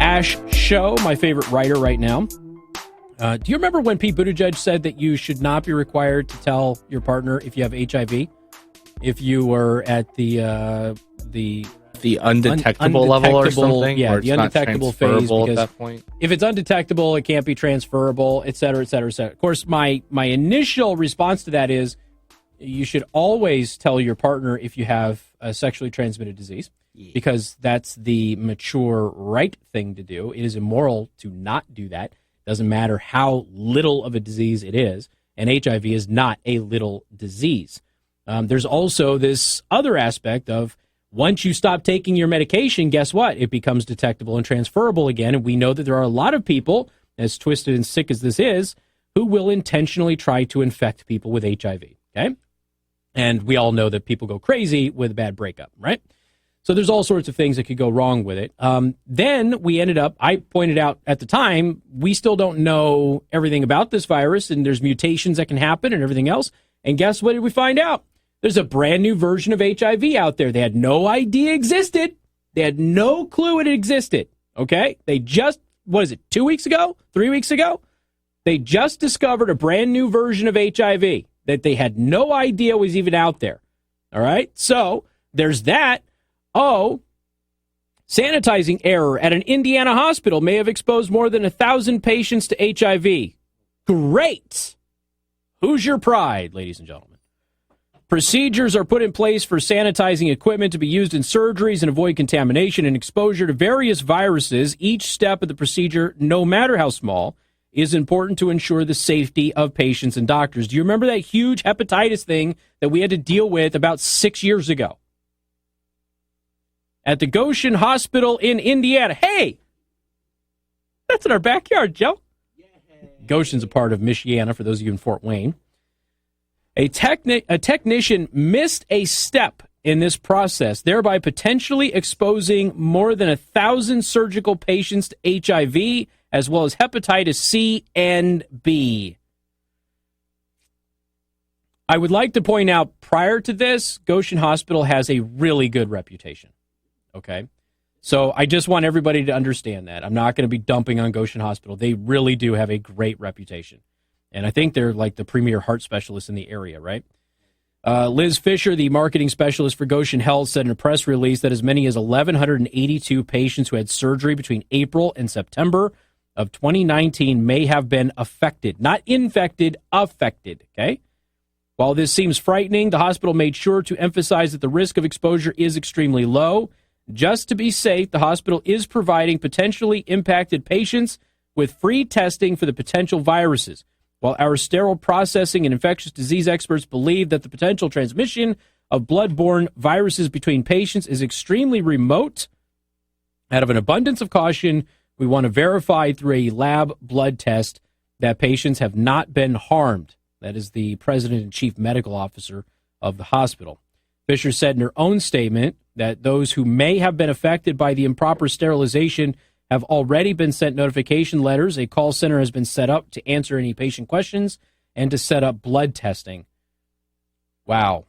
Ash Show, my favorite writer right now. Do you remember when Pete Buttigieg said that you should not be required to tell your partner if you have HIV? If you were at the undetectable level or something? Yeah, the undetectable phase. Because at that point. If it's undetectable, it can't be transferable, et cetera, et cetera, et cetera. Of course, my initial response to that is you should always tell your partner if you have a sexually transmitted disease, because that's the mature, right thing to do. It is immoral to not do that. Doesn't matter how little of a disease it is, and HIV is not a little disease. There's also this other aspect of once you stop taking your medication, guess what? It becomes detectable and transferable again, and we know that there are a lot of people, as twisted and sick as this is, who will intentionally try to infect people with HIV, okay? And we all know that people go crazy with a bad breakup, right? So there's all sorts of things that could go wrong with it. Then we ended up, I pointed out at the time, we still don't know everything about this virus, and there's mutations that can happen and everything else. And guess what did we find out? There's a brand new version of HIV out there. They had no idea existed. They had no clue it existed, okay? They just, 2 weeks ago? 3 weeks ago? They just discovered a brand new version of HIV that they had no idea was even out there, all right? So there's that. Oh, sanitizing error at an Indiana hospital may have exposed more than 1,000 patients to HIV. Great. Who's your pride, ladies and gentlemen? Procedures are put in place for sanitizing equipment to be used in surgeries and avoid contamination and exposure to various viruses. Each step of the procedure, no matter how small, is important to ensure the safety of patients and doctors. Do you remember that huge hepatitis thing that we had to deal with about 6 years ago? At the Goshen Hospital in Indiana. Hey, that's in our backyard, Joe. Goshen's a part of Michiana, for those of you in Fort Wayne. A technician missed a step in this process, thereby potentially exposing more than 1,000 surgical patients to HIV, as well as hepatitis C and B. I would like to point out, prior to this, Goshen Hospital has a really good reputation. Okay, so I just want everybody to understand that. I'm not going to be dumping on Goshen Hospital. They really do have a great reputation. And I think they're like the premier heart specialist in the area, right? Liz Fisher, the marketing specialist for Goshen Health, said in a press release that as many as 1,182 patients who had surgery between April and September of 2019 may have been affected. Not infected, affected, okay? While this seems frightening, the hospital made sure to emphasize that the risk of exposure is extremely low. Just to be safe, the hospital is providing potentially impacted patients with free testing for the potential viruses. While our sterile processing and infectious disease experts believe that the potential transmission of bloodborne viruses between patients is extremely remote, out of an abundance of caution, we want to verify through a lab blood test that patients have not been harmed. That is the president and chief medical officer of the hospital. Fisher said in her own statement that those who may have been affected by the improper sterilization have already been sent notification letters. A call center has been set up to answer any patient questions and to set up blood testing. Wow.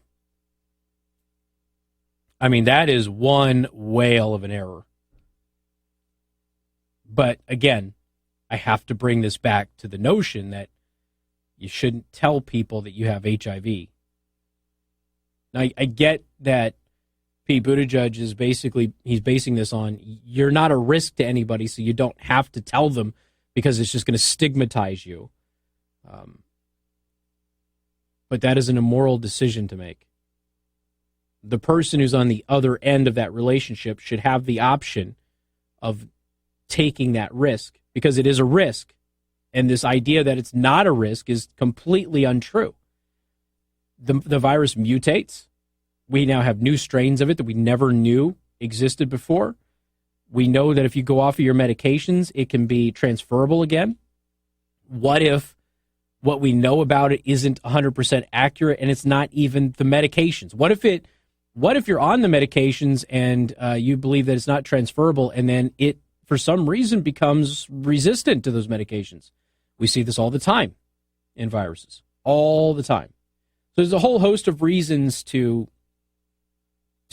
I mean, that is one whale of an error. But again, I have to bring this back to the notion that you shouldn't tell people that you have HIV. Now, I get that Pete Buttigieg is he's basing this on you're not a risk to anybody, so you don't have to tell them because it's just going to stigmatize you. But that is an immoral decision to make. The person who's on the other end of that relationship should have the option of taking that risk, because it is a risk. And this idea that it's not a risk is completely untrue. The virus mutates. We now have new strains of it that we never knew existed before. We know that if you go off of your medications, it can be transferable again. What if what we know about it isn't 100% accurate and it's not even the medications? What if you're on the medications and you believe that it's not transferable and then it, for some reason, becomes resistant to those medications? We see this all the time in viruses, all the time. So there's a whole host of reasons to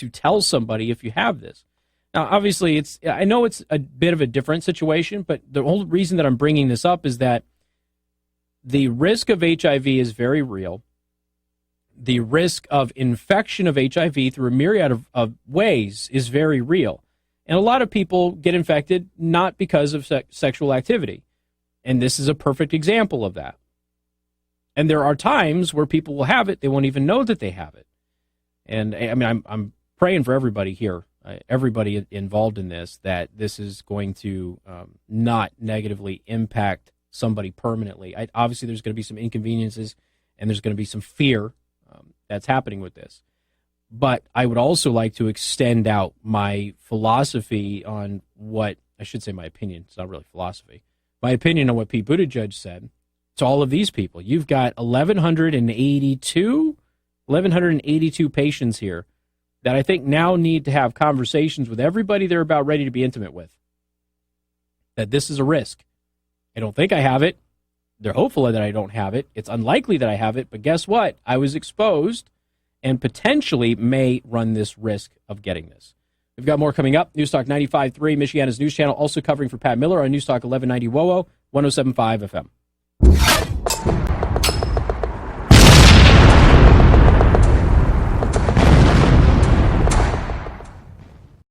to tell somebody if you have this. Now, obviously, I know it's a bit of a different situation, but the whole reason that I'm bringing this up is that the risk of HIV is very real. The risk of infection of HIV through a myriad of ways is very real. And a lot of people get infected not because of sexual activity. And this is a perfect example of that. And there are times where people will have it, they won't even know that they have it. And I mean, I'm praying for everybody here, everybody involved in this, that this is going to not negatively impact somebody permanently. Obviously, there's going to be some inconveniences and there's going to be some fear that's happening with this. But I would also like to extend out my philosophy on what, I should say my opinion, it's not really philosophy, my opinion on what Pete Buttigieg said to all of these people. You've got 1,182 patients here that I think now need to have conversations with everybody they're about ready to be intimate with. That this is a risk. I don't think I have it. They're hopeful that I don't have it. It's unlikely that I have it, but guess what? I was exposed and potentially may run this risk of getting this. We've got more coming up. Newstalk 95.3, Michiana's news channel, also covering for Pat Miller on Newstalk 1190 WOWO, 107.5 FM.